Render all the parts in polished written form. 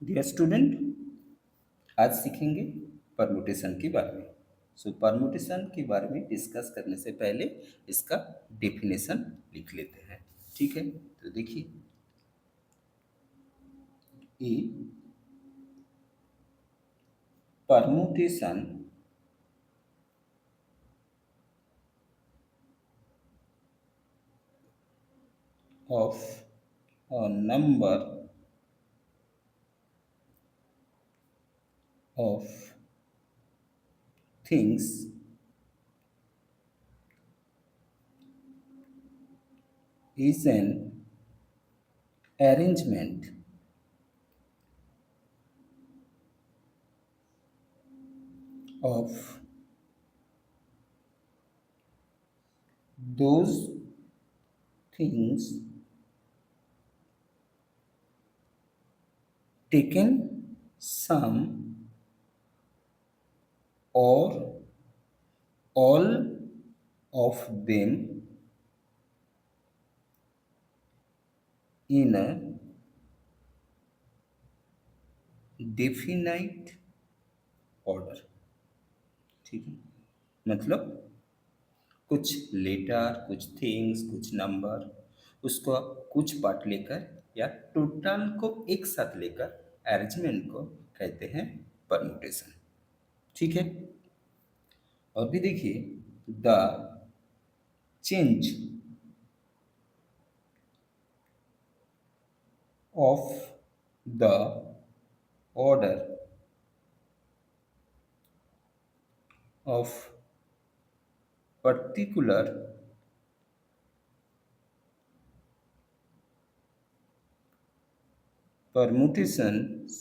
Dear student, आज सीखेंगे permutation के बारे में। परमुटेशन के बारे में डिस्कस करने से पहले इसका डेफिनेशन लिख लेते हैं। ठीक है, तो देखिए, ए permutation of a number of things is an arrangement of those things taken some or all of them in a definite order। ठीक है, मतलब कुछ लेटर, कुछ थिंग्स, कुछ नंबर, उसको कुछ पार्ट लेकर या टोटल को एक साथ लेकर अरेंजमेंट को कहते हैं परमुटेशन। ठीक है, और भी देखिए, the change of the order of particular permutations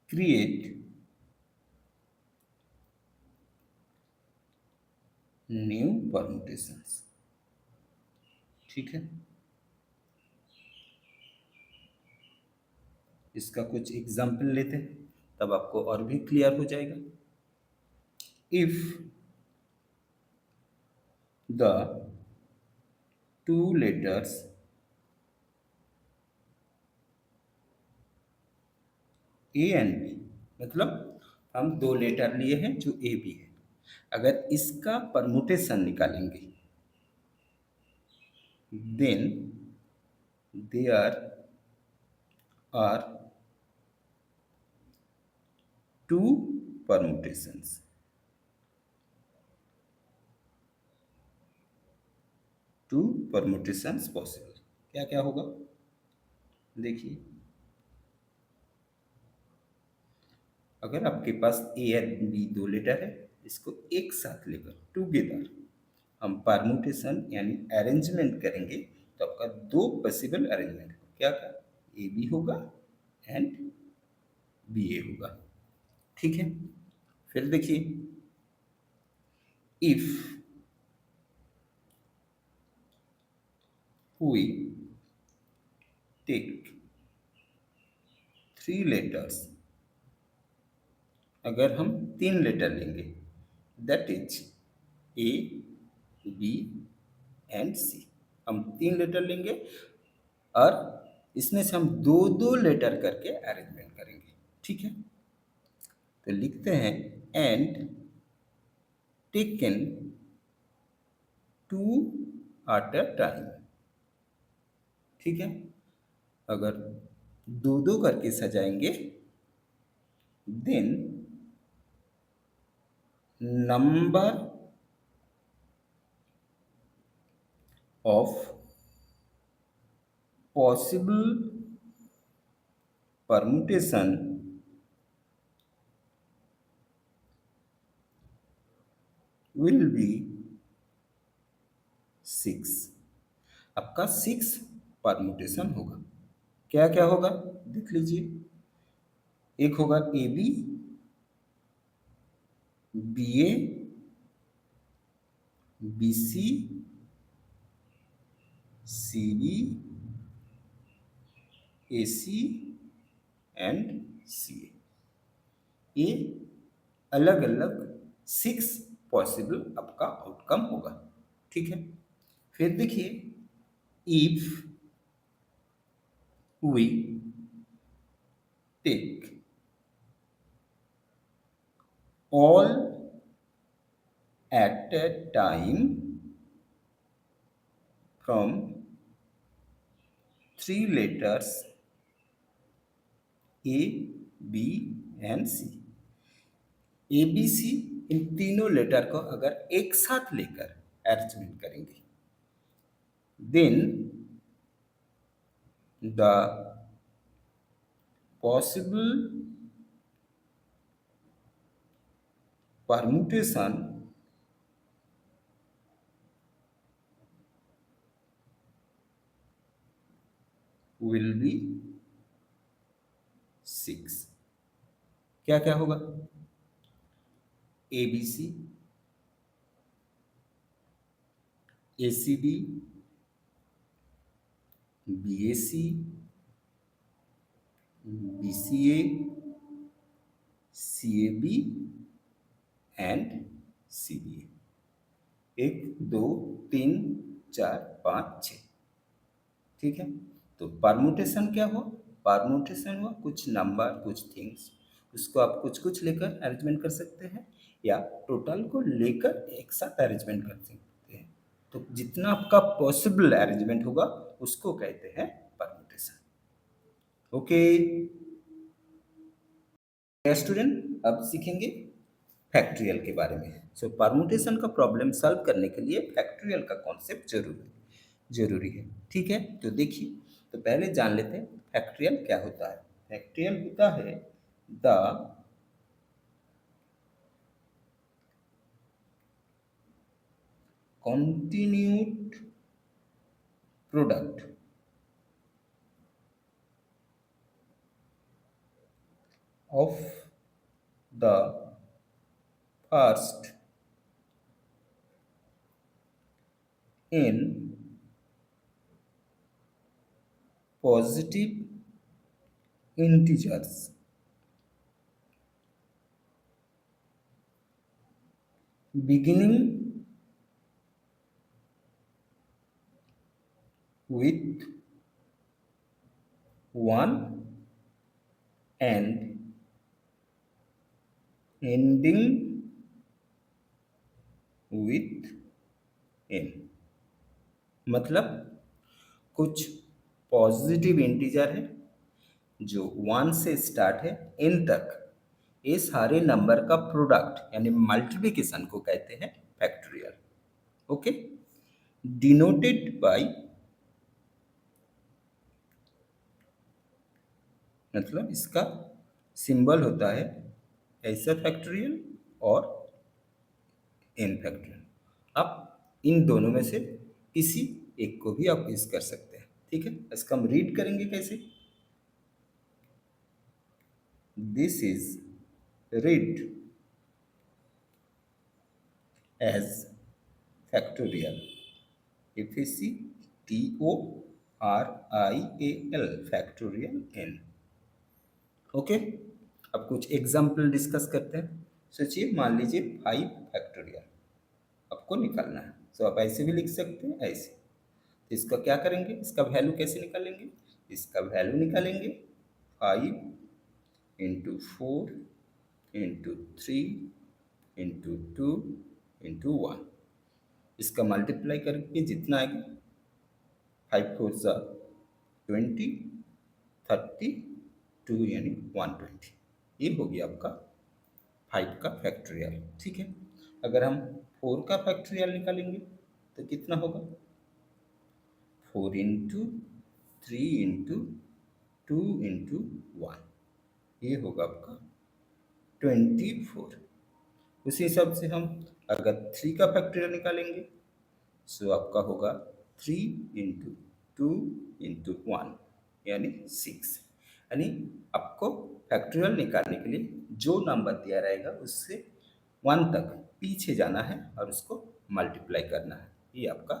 create new permutations. ठीक है, इसका कुछ एग्जाम्पल लेते हैं, तब आपको और भी क्लियर हो जाएगा। If the two letters A and B, मतलब हम दो लेटर लिए हैं जो ए बी है, अगर इसका परमुटेशन निकालेंगे then there are two permutations. Two permutations possible. क्या क्या होगा देखिए, अगर आपके पास ए एंड बी दो लेटर है, इसको एक साथ लेकर टुगेदर हम परमुटेशन यानी अरेंजमेंट करेंगे, तो आपका दो पॉसिबल अरेंजमेंट क्या क्या, ए बी होगा एंड बी ए होगा। ठीक है, फिर देखिए, if we take three letters, अगर हम तीन लेटर लेंगे, that is A B and C, हम तीन लेटर लेंगे और इसमें से हम दो दो लेटर करके अरेंजमेंट करेंगे। ठीक है, तो लिखते हैं and taken two at a time. ठीक है, अगर दो दो करके सजाएंगे then number of possible permutation will be 6। आपका 6 परमुटेशन होगा। क्या क्या होगा देख लीजिए, एक होगा A B, B A, B C, C B, A C and C A. ये अलग अलग 6 पॉसिबल आपका आउटकम होगा। ठीक है। फिर देखिए, if we take all at a time from three letters A, B and C. A B C इन तीनों लेटर को अगर एक साथ लेकर अरेंजमेंट करेंगे, then the possible permutation will be 6। क्या क्या होगा? A B C, A C B, B A C, B C A, C A B and C B A. 1 2 3 4 5 6। ठीक है। तो परमुटेशन क्या हुआ? परमुटेशन हुआ कुछ नंबर, कुछ थिंग्स, उसको आप कुछ कुछ लेकर अरेंजमेंट कर सकते हैं या टोटल को लेकर एक साथ अरेंजमेंट कर सकते हैं। तो जितना आपका पॉसिबल अरेंजमेंट होगा उसको कहते हैं परमुटेशन। ओके स्टूडेंट, अब सीखेंगे फैक्टरियल के बारे में। सो परमुटेशन का प्रॉब्लम सॉल्व करने के लिए फैक्टरियल का कॉन्सेप्ट जरूरी है। ठीक है, तो देखिए, तो पहले जान लेते हैं फैक्टरियल क्या होता है। फैक्टरियल होता है the continued product of the first n positive integers beginning with 1 and ending with n। मतलब कुछ पॉजिटिव इंटीजर है जो 1 से स्टार्ट है n तक, ये सारे नंबर का प्रोडक्ट यानी मल्टीप्लिकेशन को कहते हैं फैक्टोरियल। ओके, डिनोटेड बाय, मतलब इसका सिंबल होता है ऐसा फैक्टोरियल और एन फैक्टोरियल। आप इन दोनों में से किसी एक को भी आप यूज कर सकते हैं। ठीक है, इसका हम रीड करेंगे कैसे। This is read as factorial, FACTORIAL factorial N. Okay, अब कुछ एग्जाम्पल डिस्कस करते हैं। सोचिए, मान लीजिए 5 फैक्टोरियल आपको निकालना है। तो आप ऐसे भी लिख सकते हैं, ऐसे। तो इसका क्या करेंगे, इसका वैल्यू कैसे निकालेंगे? इसका वैल्यू निकालेंगे 5 इंटू 4 इंटू 3 इंटू 2 इंटू 1। इसका मल्टीप्लाई करके जितना आएगा, 5 4 सा 20, 32 यानी 120। ये हो गया आपका 5 का फैक्टोरियल। ठीक है, अगर हम 4 का फैक्टोरियल निकालेंगे तो कितना होगा? 4 इंटू 3 इंटू 2 इंटू 1, ये होगा आपका 24। उसी हिसाब से हम अगर 3 का फैक्टोरियल निकालेंगे तो आपका होगा 3 इंटू 2 इंटू 1 यानी 6। यानी आपको फैक्टोरियल निकालने के लिए जो नंबर दिया रहेगा उससे 1 तक पीछे जाना है और उसको मल्टीप्लाई करना है। ये आपका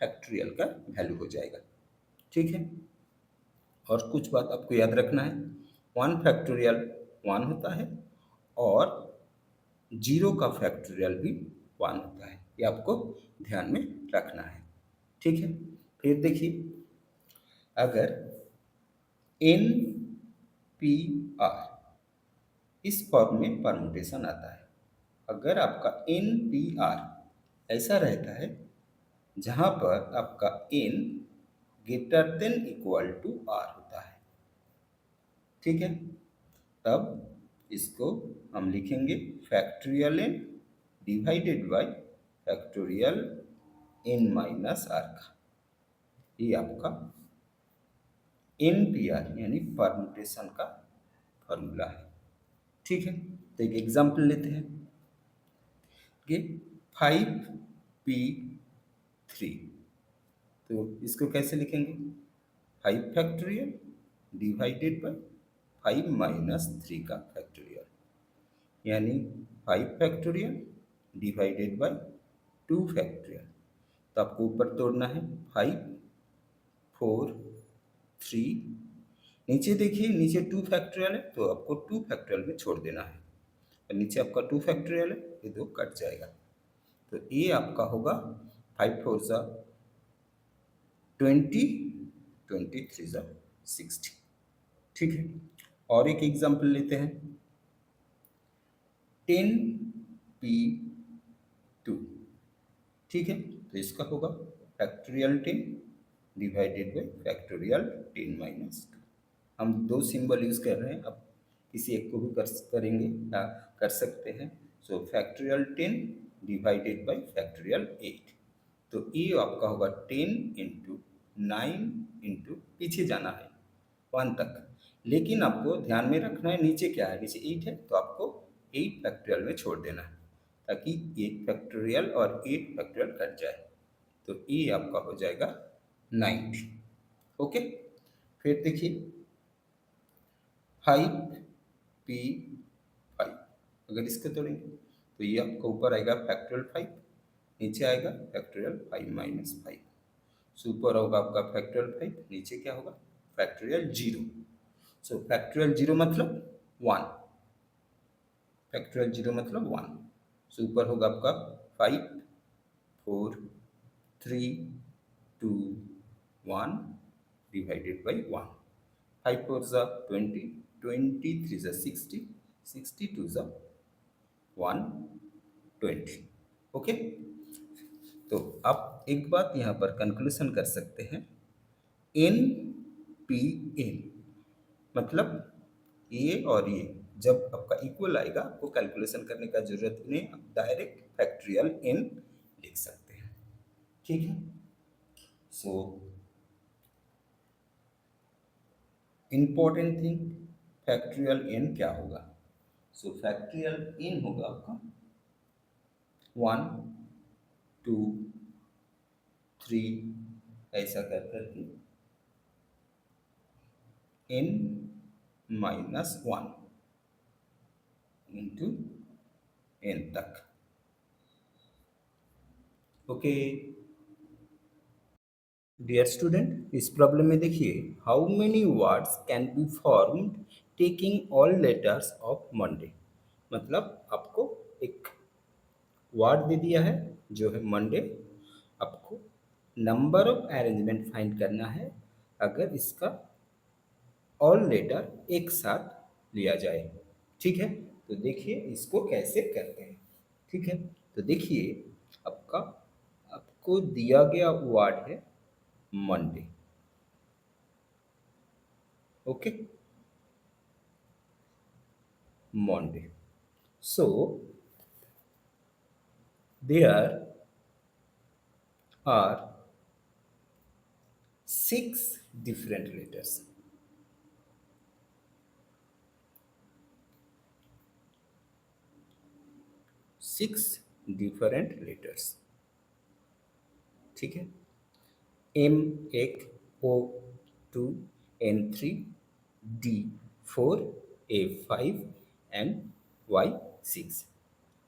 फैक्टोरियल का वैल्यू हो जाएगा। ठीक है, और कुछ बात आपको याद रखना है, 1 फैक्टोरियल 1 होता है और 0 का फैक्टोरियल भी 1 होता है। ये आपको ध्यान में रखना है। ठीक है, फिर देखिए, अगर एन पी आर इस फॉर्म में परमुटेशन आता है, अगर आपका एन पी आर ऐसा रहता है जहाँ पर आपका N greater than equal to R होता है, ठीक है, तब इसको हम लिखेंगे factorial N divided by factorial N minus R का। ये आपका एन पी आर यानी परमुटेशन का फॉर्मूला है। ठीक है, तो एक एग्जाम्पल लेते हैं कि 5p3, तो इसको कैसे लिखेंगे, 5 फैक्टोरियल डिवाइडेड बाय 5 माइनस 3 का फैक्टोरियल, यानी 5 फैक्टोरियल डिवाइडेड बाय 2 फैक्टोरियल। तो आपको ऊपर तोड़ना है, 5 4 3, नीचे देखिए, नीचे 2 फैक्टोरियल है तो आपको 2 फैक्टोरियल में छोड़ देना है, और नीचे आपका 2 फैक्टोरियल है, ये 2 कट जाएगा। तो ये आपका होगा 5 4 ज़ा 20, 23 ज़ा 60। ठीक है, और एक एग्जाम्पल लेते हैं, 10p2। ठीक है, तो इसका होगा factorial 10 divided by factorial 10 minus 2। हम दो सिंबल यूज कर रहे हैं, अब किसी एक को भी करेंगे या कर सकते हैं। सो फैक्टोरियल 10 डिवाइडेड बाई फैक्टोरियल 8, तो ये आपका होगा 10 इंटू 9 इंटू, पीछे जाना है 1 तक, लेकिन आपको ध्यान में रखना है नीचे क्या है, नीचे 8 है तो आपको 8 फैक्टोरियल में छोड़ देना है, ताकि 8 फैक्टोरियल और 8 फैक्टोरियल कट जाए, तो ये आपका हो जाएगा 90। ओके, फिर देखिए 5p5, अगर इसको तोड़ेंगे तो ये आपका ऊपर आएगा फैक्टोरियल 5, नीचे आएगा फैक्टोरियल 5 माइनस 5। सो ऊपर होगा आपका फैक्टोरियल 5, नीचे क्या होगा फैक्टोरियल 0। सो फैक्टोरियल 0 मतलब 1, फैक्टोरियल 0 मतलब 1। सो ऊपर होगा आपका 5 4 3 2 1 डिवाइडेड बाई 1। 5 4 ज़ा 20, 23 ज़ा 60, 62 ज़ा 120। ओके, तो आप एक बात यहाँ पर कंक्लूजन कर सकते हैं, एन पी एन मतलब ये और ये जब आपका इक्वल आएगा, आपको कैलकुलेशन करने का जरूरत नहीं, आप डायरेक्ट फैक्टोरियल एन लिख सकते हैं। ठीक है, so important thing, factorial N क्या होगा, सो फैक्टोरियल एन होगा आपका 1 2 3 ऐसा कर करके एन माइनस 1 इंटू एन तक। ओके डियर स्टूडेंट, इस प्रॉब्लम में देखिए, how many words can be formed taking all letters of Monday, मतलब आपको एक वर्ड दे दिया है जो है मंडे, आपको नंबर ऑफ अरेंजमेंट फाइंड करना है अगर इसका ऑल लेटर एक साथ लिया जाए। ठीक है, तो देखिए इसको कैसे करते हैं। ठीक है, तो देखिए आपका आपको दिया गया वर्ड है Monday. Okay, Monday, so there are 6 different letters. 6 different letters. ठीक है, M1, O2, N3, D4, A5 and Y6.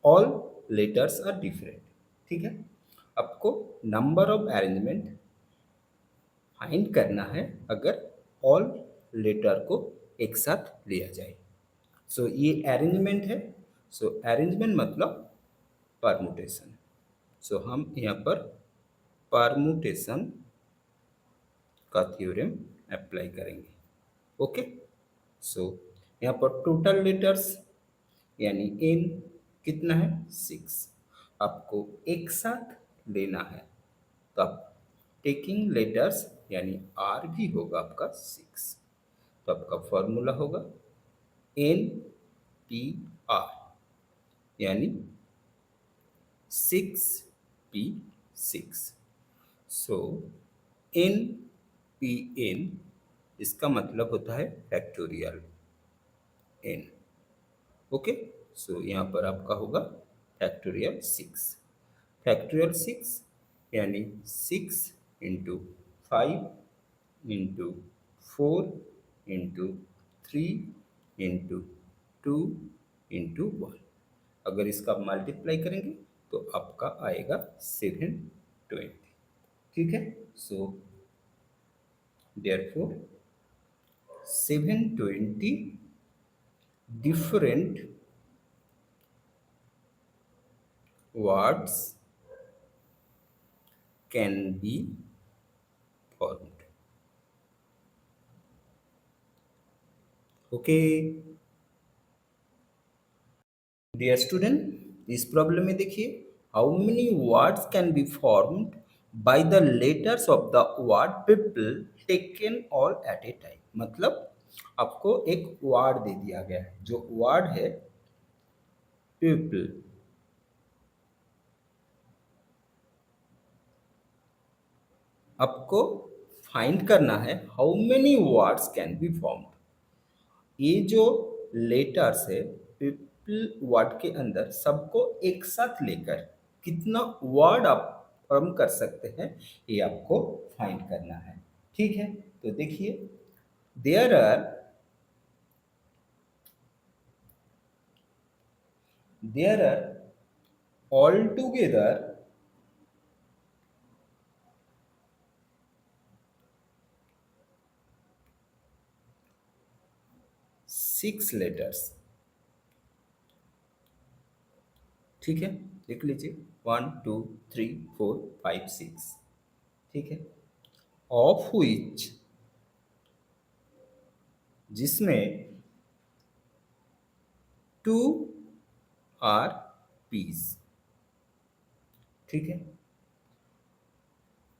All letters are different. ठीक है, आपको नंबर ऑफ अरेंजमेंट फाइंड करना है अगर ऑल लेटर को एक साथ लिया जाए। सो ये अरेंजमेंट है, सो अरेंजमेंट मतलब परमुटेशन। सो हम यहाँ पर परमुटेशन का थ्योरम अप्लाई करेंगे। ओके, सो यहाँ पर टोटल लेटर्स यानी एन कितना है 6, आपको एक साथ लेना है, तो आप टेकिंग लेटर्स यानी आर भी होगा आपका 6, तो आपका फॉर्मूला होगा एन पी आर यानी 6p6। सो एन पी एन इसका मतलब होता है फैक्टोरियल एन। ओके, सो यहाँ पर आपका होगा फैक्टोरियल 6। फैक्टोरियल 6 यानी 6 × 5 × 4 × 2 × 1। अगर इसका मल्टीप्लाई करेंगे तो आपका आएगा 720। ठीक है, so therefore 720 different words can be formed. Okay, dear student, इस प्रॉब्लम में देखिए how many words can be formed by the letters of the word people taken all at A time. मतलब आपको एक वर्ड दे दिया गया है, जो वर्ड है पीपल, आपको फाइंड करना है how many words can be formed. ये जो लेटर्स है पीपल वर्ड के अंदर सबको एक साथ लेकर कितना वर्ड आप फॉर्म कर सकते हैं, ये आपको फाइंड करना है। ठीक है, तो देखिए there are all together 6 letters. ठीक है, लिख लीजिए 1 2 3 4 5 6। ठीक है, ऑफ विच जिसमें 2 आर पीस। ठीक है,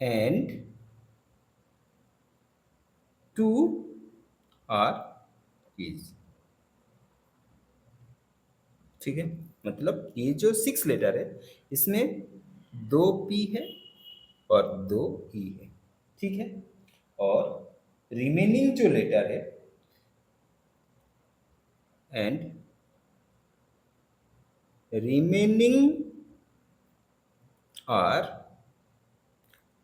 एंड 2 आर पीस। ठीक है, मतलब ये जो 6 लेटर है इसमें 2 पी है और 2 ई है। ठीक है, और रिमेनिंग जो लेटर है and remaining are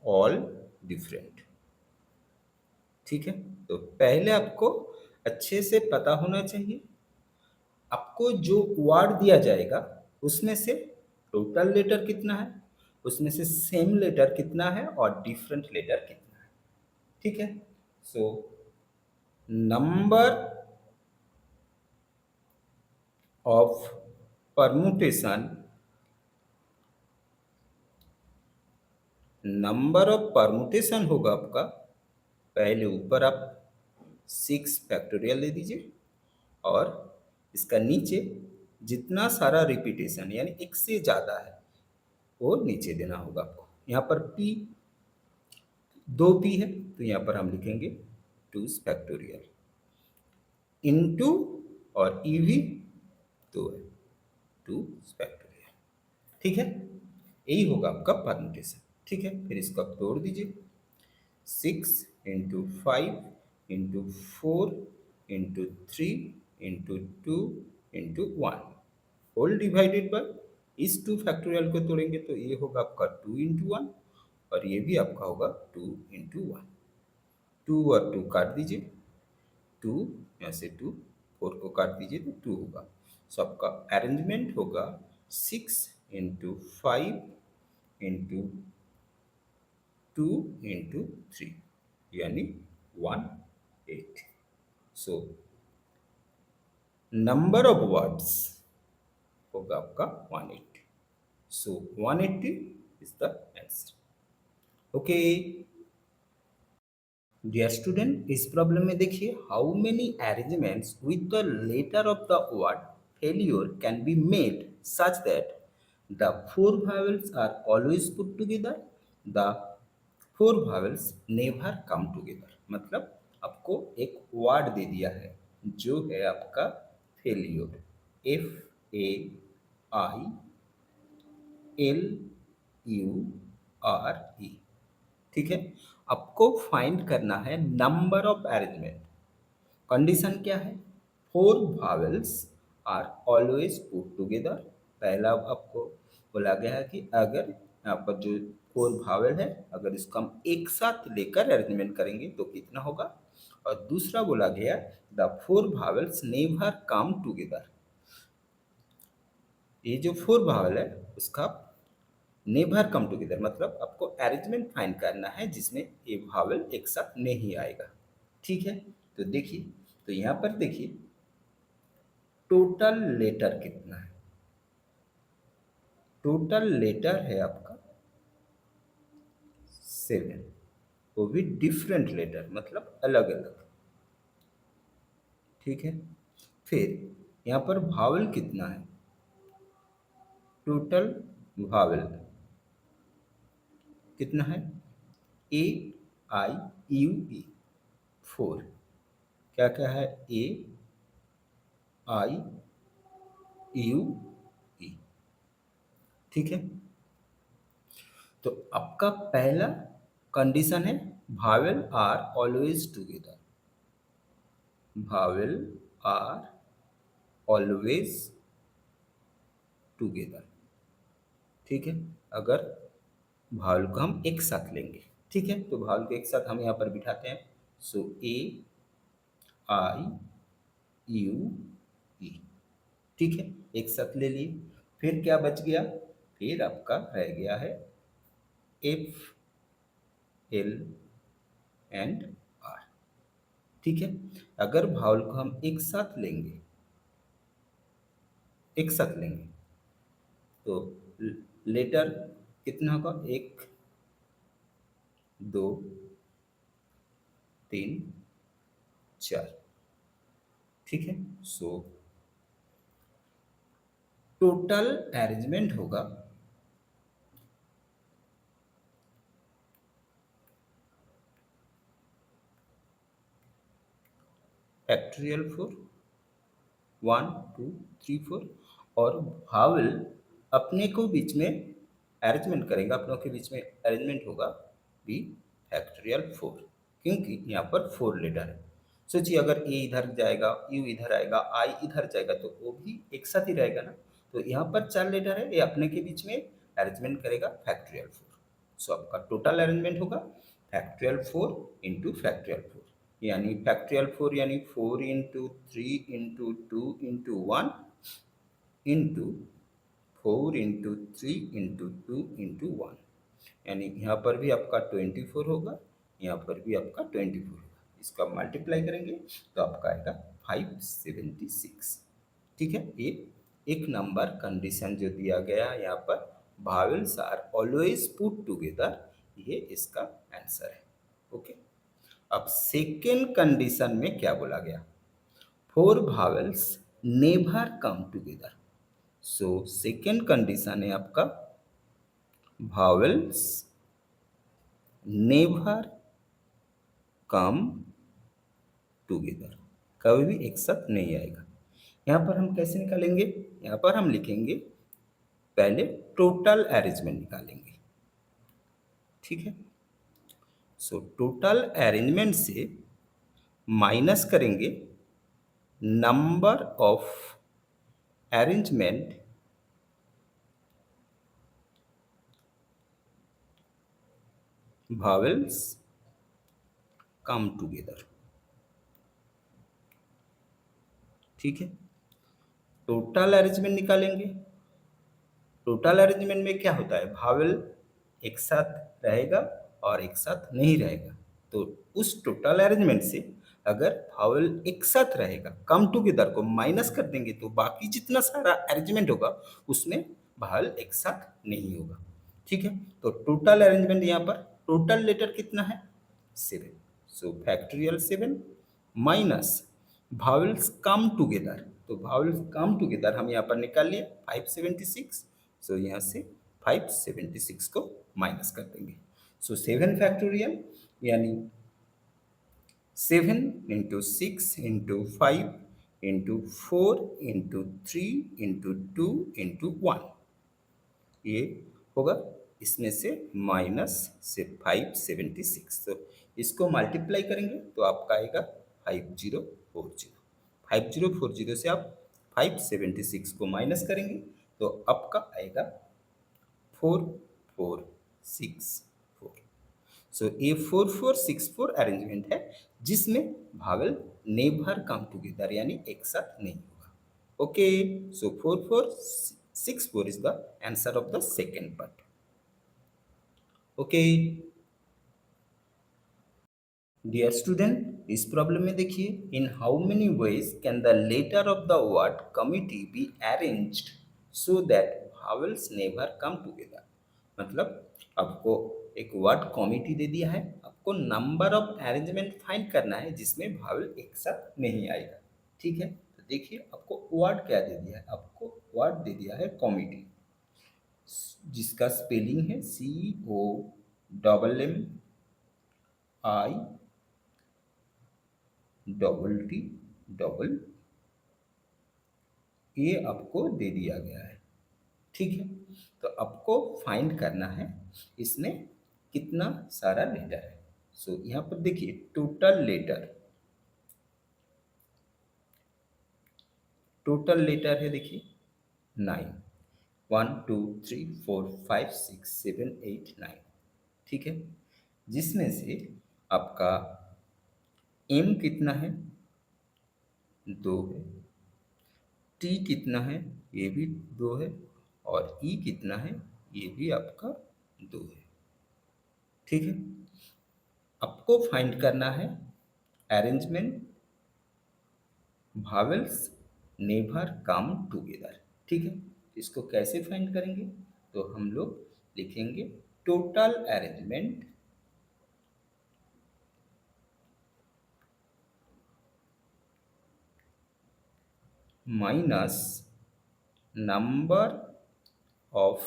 all different. ठीक है, तो पहले आपको अच्छे से पता होना चाहिए, आपको जो वर्ड दिया जाएगा उसमें से टोटल लेटर कितना है, उसमें से सेम लेटर कितना है और डिफरेंट लेटर कितना है। ठीक है, so number of permutation, number of permutation होगा आपका, पहले ऊपर आप 6 फैक्टोरियल ले दीजिए और इसका नीचे जितना सारा रिपीटेशन यानी एक से ज़्यादा है वो नीचे देना होगा आपको। यहाँ पर पी 2 पी है तो यहाँ पर हम लिखेंगे 2 फैक्टोरियल इनटू, और ई भी 2 है 2 फैक्टोरियल। ठीक है, यही होगा आपका परमुटेशन। ठीक है, फिर इसको आप तोड़ दीजिए 6 × 5 × 4 × 2 × 1 होल डिवाइडेड बाय, इस 2 फैक्टोरियल को तोड़ेंगे तो ये होगा आपका 2 × 1 और ये भी आपका होगा 2 × 1। 2 और 2 काट दीजिए, 2 यहाँ से 2, 4 को काट दीजिए तो 2 होगा। सो आपका अरेंजमेंट होगा 6 × 5 × 2 × 3 यानी 180। सो नंबर ऑफ वर्ड्स होगा आपका 180। So 180 is the answer. Okay. Dear student, इस प्रॉब्लम में देखिए, how many arrangements with the letter of the word failure can be made such that the four vowels are always put together, the four vowels never come together. मतलब आपको एक word दे दिया है जो है आपका फेल्योर, FAILURE। ठीक है, आपको फाइंड करना है नंबर ऑफ अरेंजमेंट। कंडीशन क्या है? Four vowels are always put together. पहला आपको बोला गया है कि अगर यहाँ पर जो फोर vowel है, अगर इसको हम एक साथ लेकर अरेंजमेंट करेंगे तो कितना होगा। और दूसरा बोला गया the four vowels never come together. ये जो फोर vowel है उसका नेवर कम टुगेदर, मतलब आपको अरेंजमेंट फाइंड करना है जिसमें ये भावल एक साथ नहीं आएगा। ठीक है, तो देखिए, तो यहाँ पर देखिए टोटल लेटर कितना है। टोटल लेटर है आपका 7, वो भी डिफरेंट लेटर, मतलब अलग अलग। ठीक है, फिर यहाँ पर भावल कितना है? टोटल भावल कितना है? AIUE 4। क्या क्या है? AIUE। ठीक है, तो आपका पहला कंडीशन है vowel are always together. Vowel are always together. ठीक है, अगर भावल को हम एक साथ लेंगे, ठीक है, तो भावल को एक साथ हम यहाँ पर बिठाते हैं। सो AIUE। ठीक है, एक साथ ले लिए। फिर क्या बच गया? फिर आपका रह गया है FLR। ठीक है, अगर भावल को हम एक साथ लेंगे, एक साथ लेंगे तो लेटर कितना होगा? 1 2 3 4। ठीक है, सो टोटल अरेंजमेंट होगा फैक्टोरियल 4, 1 2 3 4। और भावल अपने को बीच में अरेंजमेंट करेगा, अपनों के बीच में अरेंजमेंट होगा भी फैक्टोरियल 4, क्योंकि यहाँ पर 4 लेटर है। सोचिए, अगर ए इधर जाएगा, यू इधर आएगा, आई इधर जाएगा, तो वो भी एक साथ ही रहेगा ना। तो यहाँ पर 4 लेटर है, ये अपने के बीच में अरेंजमेंट करेगा फैक्टोरियल 4। सो आपका टोटल अरेंजमेंट होगा फैक्टोरियल 4 इंटू फैक्टोरियल 4, यानी फैक्टोरियल 4 यानी 4 into 3 into 2 into 1 into 4 into 3 into 2 into 1, यानी यहाँ पर भी आपका 24 होगा, यहाँ पर भी आपका 24 होगा। इसको आप मल्टीप्लाई करेंगे तो आपका आएगा 576। ठीक है, ये एक नंबर कंडीशन जो दिया गया है यहाँ पर, भावेल्स आर ऑलवेज पुट टुगेदर, ये इसका आंसर है। ओके, अब सेकेंड कंडीशन में क्या बोला गया? Four vowels never come together. So second condition है आपका भावेल्स नेवर कम टुगेदर, कभी भी एक साथ नहीं आएगा। यहाँ पर हम कैसे निकालेंगे? यहाँ पर हम लिखेंगे, पहले टोटल अरेंजमेंट निकालेंगे। ठीक है, सो टोटल अरेंजमेंट से माइनस करेंगे number of arrangement vowels come together। ठीक है, टोटल अरेंजमेंट निकालेंगे। टोटल अरेंजमेंट में क्या होता है? भावेल एक साथ रहेगा और एक साथ नहीं रहेगा। तो उस टोटल अरेंजमेंट से अगर भावेल एक साथ रहेगा, कम टुगेदर को माइनस कर देंगे तो बाकी जितना सारा अरेंजमेंट होगा उसमें भावेल एक साथ नहीं होगा। ठीक है। तो टोटल अरेंजमेंट यहाँ पर टोटल लेटर कितना है 7, so factorial 7 minus vowels come together, तो भावल्स कम टुगेदर हम यहाँ पर निकाल लिए 576, सो यहाँ से 576 को माइनस कर देंगे। सो 7 फैक्टोरियल यानी 7 into 6 into 5 into 4 into 3 into 2 into 1, ये होगा इसमें से माइनस से 576, तो इसको मल्टीप्लाई करेंगे तो आपका आएगा 5040। 5040 से आप 576 को माइनस करेंगे तो आपका आएगा 4464। सो ये 4464 अरेंजमेंट है जिसमें भावल नेवर कम टुगेदर यानी एक साथ नहीं होगा। Okay, so 4464 is the answer of the second part. Okay dear student, इस प्रॉब्लम में देखिए, in how many ways can the letter of the word committee be arranged so that vowels never come together. मतलब आपको एक word committee दे दिया है, आपको number of arrangement find करना है जिसमें भावल एक साथ नहीं आएगा। ठीक है, तो देखिए आपको वर्ड क्या दे दिया है, आपको वर्ड दे दिया है कमिटी, जिसका स्पेलिंग है COMMI डबल टी डबल, ये आपको दे दिया गया है। ठीक है, तो आपको फाइंड करना है इसमें कितना सारा लेटर है। सो यहाँ पर देखिए टोटल लेटर है, देखिए 9, 1 2 3 4 5 6 7 8 9। ठीक है, जिसमें से आपका M कितना है 2 है, T कितना है ये भी 2 है, और E कितना है ये भी आपका 2 है। ठीक है, आपको फाइंड करना है अरेंजमेंट भावेल्स नेवर कम टुगेदर। ठीक है, इसको कैसे फाइंड करेंगे, तो हम लोग लिखेंगे total arrangement minus number of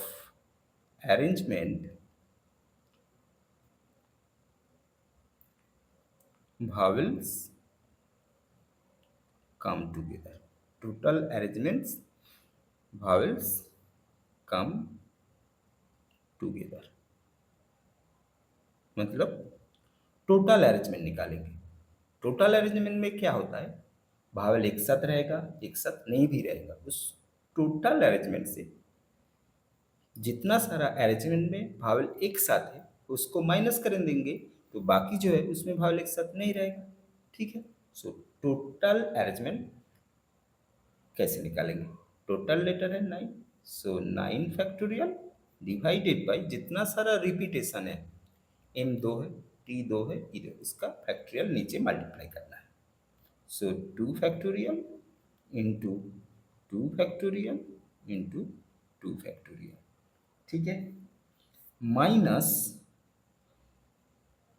arrangement vowels come together. Total arrangements vowels come together, मतलब टोटल अरेंजमेंट निकालेंगे। टोटल अरेंजमेंट में क्या होता है, भावल एक साथ रहेगा एक साथ नहीं भी रहेगा, उस टोटल अरेंजमेंट से जितना सारा अरेंजमेंट में भावल एक साथ है उसको माइनस कर देंगे, तो बाकी जो है उसमें भावल एक साथ नहीं रहेगा। ठीक है, सो टोटल अरेंजमेंट कैसे निकालेंगे, टोटल लेटर है 9, सो 9 फैक्टोरियल डिवाइडेड बाय जितना सारा रिपीटेशन है, M 2 है, T 2 है, E 2, इसका फैक्टोरियल नीचे मल्टीप्लाई करना है। So 2 factorial into 2 factorial into 2 factorial. ठीक है, minus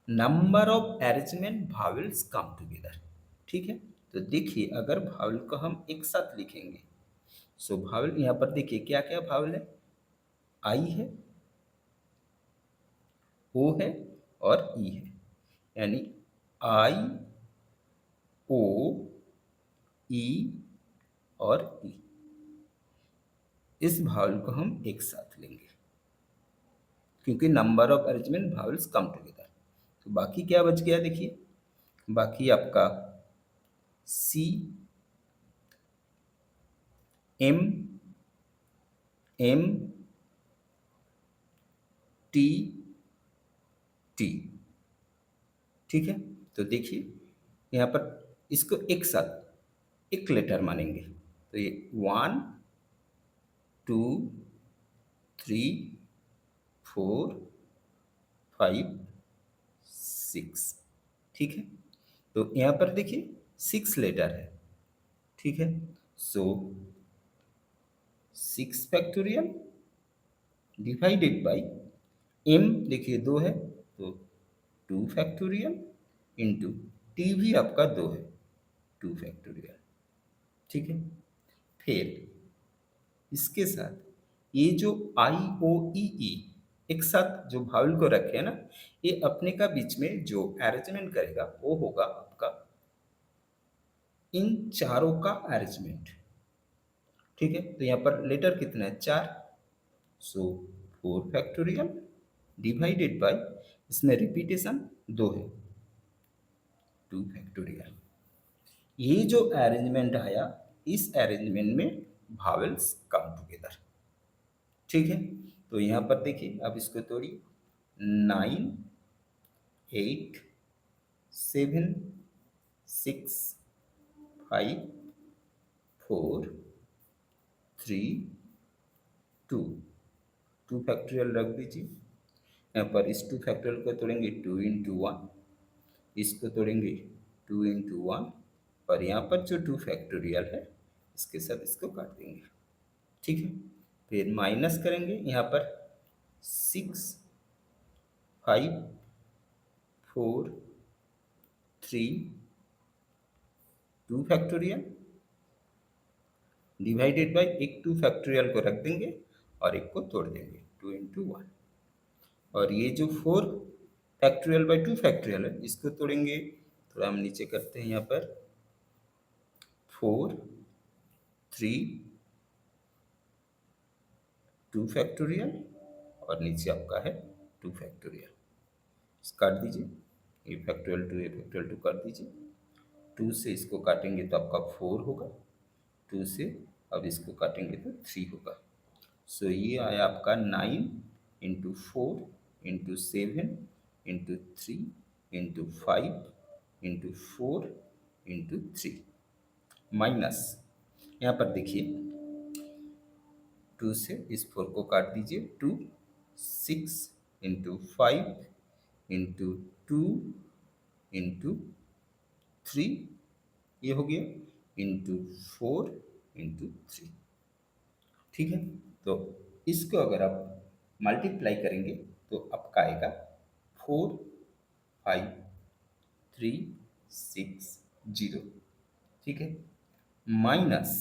number of arrangement vowels come together. ठीक है, तो देखिए अगर भावल को हम एक साथ लिखेंगे, सो भावल यहाँ पर देखिए क्या क्या भावल है, आई है, ओ है और ई है, यानी आई ओ ई और ई, इस भावल को हम एक साथ लेंगे क्योंकि number of arrangement vowels come together. तो बाकी क्या बच गया, देखिए बाकी आपका C M M T T. ठीक है, तो देखिए यहाँ पर इसको एक साथ एक लेटर मानेंगे, तो ये 1 2 3 4 5 6। ठीक है, तो यहाँ पर देखिए 6 लेटर है। ठीक है, सो 6 फैक्टोरियल डिवाइडेड बाय एम देखिए 2 है तो 2 फैक्टोरियल इंटू टी भी आपका 2 है 2 फैक्टोरियल। ठीक है, फिर इसके साथ ये जो आई ओ ई एक साथ जो भावल को रखे है ना, ये अपने का बीच में जो अरेंजमेंट करेगा वो होगा आपका इन चारों का अरेंजमेंट। ठीक है, तो यहाँ पर लेटर कितना है 4, सो 4 फैक्टोरियल डिवाइडेड बाय, इसमें रिपीटेशन 2 है 2 फैक्टोरियल। ये जो अरेंजमेंट आया, इस अरेंजमेंट में भावेल्स कम टुगेदर। ठीक है, तो यहाँ पर देखिए अब इसको तोड़िए 9 8 7 6 5 4 3 2 2 फैक्टोरियल रख दीजिए। यहाँ पर इस 2 फैक्टोरियल को तोड़ेंगे 2 इंटू 1, इसको तोड़ेंगे 2 इंटू 1, और यहाँ पर जो 2 फैक्टोरियल है इसके साथ इसको काट देंगे। ठीक है, फिर माइनस करेंगे यहाँ पर 6 5 4 3 2 फैक्टोरियल डिवाइडेड बाय एक 2 फैक्टोरियल को रख देंगे और एक को तोड़ देंगे 2 इंटू 1, और ये जो 4 फैक्टोरियल बाय 2 फैक्टोरियल है इसको तोड़ेंगे, थोड़ा हम नीचे करते हैं यहाँ पर 4 3 2 फैक्टोरियल और नीचे आपका है 2 फैक्टोरियल, काट दीजिए, ए फैक्टोरियल 2 ए फैक्टोरियल 2 काट दीजिए। 2 से इसको काटेंगे तो आपका 4 होगा, 2 से अब इसको काटेंगे तो 3 होगा। सो ये आया आपका 9 into 4 into 7 into 3 into 5 into 4 into 3 minus, यहाँ पर देखिए 2 से इस 4 को काट दीजिए 2 6 इंटू 5 इंटू 2 इंटू 3, ये हो गया इंटू 4 इंटू 3। ठीक है, तो इसको अगर आप मल्टीप्लाई करेंगे तो आपका आएगा 4 5 3 6 0। ठीक है, माइनस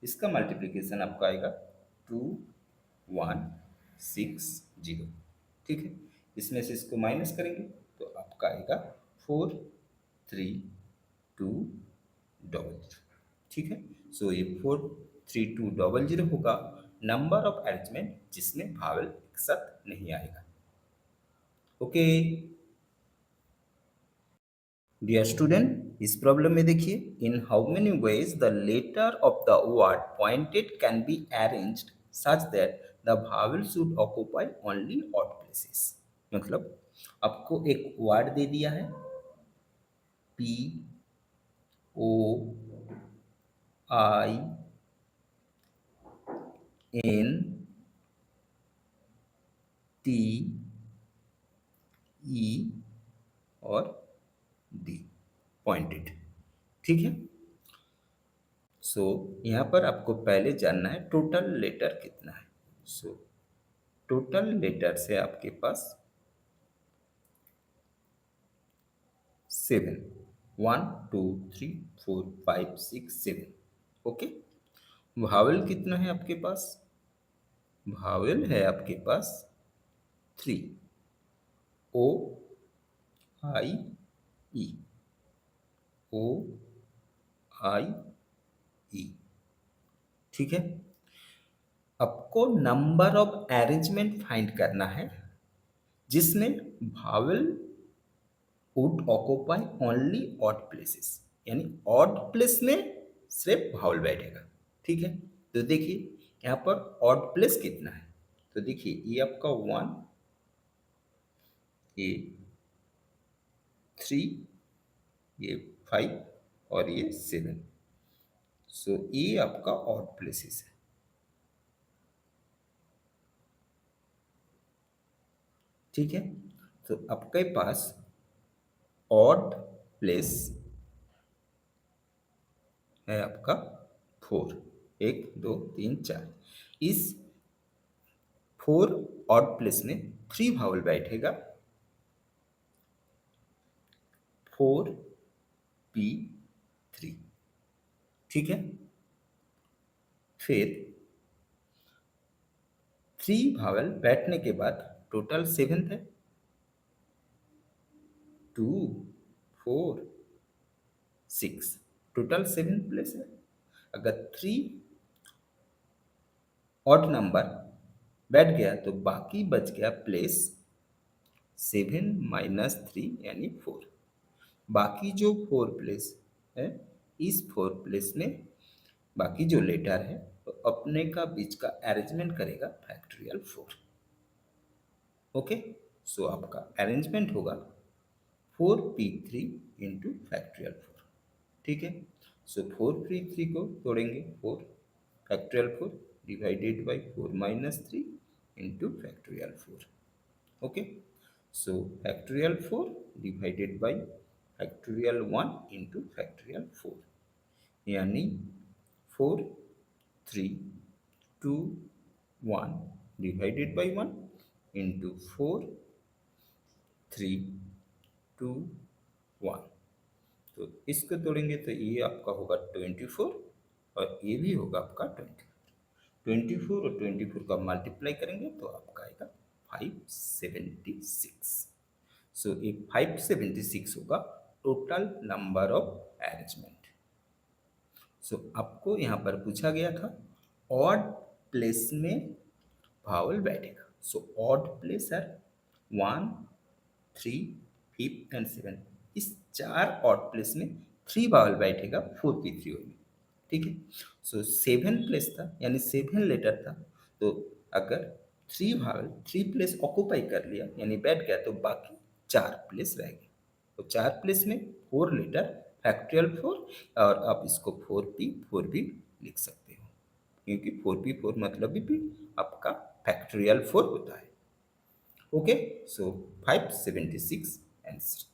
इसका मल्टीप्लिकेशन आपका आएगा 2 1 6 0। ठीक है, इसमें से इसको माइनस करेंगे तो आपका आएगा 4 3 2 0। ठीक है, सो ये 4 3 2 0 होगा नंबर ऑफ अरेंजमेंट जिसमें भावल एक साथ नहीं आएगा। ओके डियर स्टूडेंट, इस प्रॉब्लम में देखिए in how many ways the letter of the word pointed can be arranged such that the vowel should occupy only odd places. मतलब आपको एक वर्ड दे दिया है P O I N T E और डी पॉइंटेड। ठीक है, सो यहाँ पर आपको पहले जानना है टोटल लेटर कितना है। सो टोटल लेटर से आपके पास 7 1 2 3 4 5 6 7। ओके, भावेल कितना है आपके पास, भावेल है आपके पास 3 ओ आई ई ओ आई ई। ठीक है, आपको नंबर ऑफ अरेंजमेंट फाइंड करना है जिसमें vowel would occupy only odd places, यानी ऑड प्लेस में सिर्फ भावल बैठेगा। ठीक है, तो देखिए यहाँ पर ऑड प्लेस कितना है, तो देखिए ये आपका 1 ये 3 ये 5 और ये 7। सो ये आपका ऑड प्लेसेस है। ठीक है, तो आपके पास ऑड प्लेस है आपका 4 1 2 3 4। इस 4 ऑड प्लेस में 3 भावल बैठेगा 4p3। ठीक है, फिर 3 भावल बैठने के बाद टोटल 7 है, 2 4 6, टोटल 7 प्लेस है। अगर 3 ऑड नंबर बैठ गया तो बाकी बच गया प्लेस 7 - 3 यानी 4। बाकी जो 4 प्लेस है, इस 4 प्लेस में बाकी जो लेटर है तो अपने का बीच का अरेंजमेंट करेगा फैक्टोरियल 4। ओके, सो आपका अरेंजमेंट होगा 4p3 इंटू फैक्टोरियल 4। ठीक है, सो 4p3 को तोड़ेंगे 4 factorial 4 divided by 4 minus 3 into factorial 4। Okay, so factorial 4 divided by factorial 1 into factorial 4, यानी 4 3 2 1 डिवाइडेड बाई 1 इंटू 4 3 2 1। तो इसको तोड़ेंगे तो ये आपका होगा 24 और ये भी होगा आपका 24 और 24 का मल्टीप्लाई करेंगे तो आपका आएगा 576। सो ये 576 होगा टोटल नंबर ऑफ अरेंजमेंट। सो आपको यहाँ पर पूछा गया था ऑड प्लेस में भावल बैठेगा। सो ऑड प्लेस है 1 3 5 एंड 7, इस 4 ऑड प्लेस में 3 भावल बैठेगा 4p3 में। ठीक है, सो 7 प्लेस था यानी 7 लेटर था, तो अगर 3 भावल 3 प्लेस ऑक्यूपाई कर लिया यानी बैठ गया तो बाकी 4 प्लेस रह गए। तो 4 प्लेस में 4 लेटर फैक्टोरियल 4 और आप इसको 4p4 भी लिख सकते हो, क्योंकि 4p4 मतलब भी आपका फैक्टोरियल 4 होता है। ओके, सो 576 आंसर।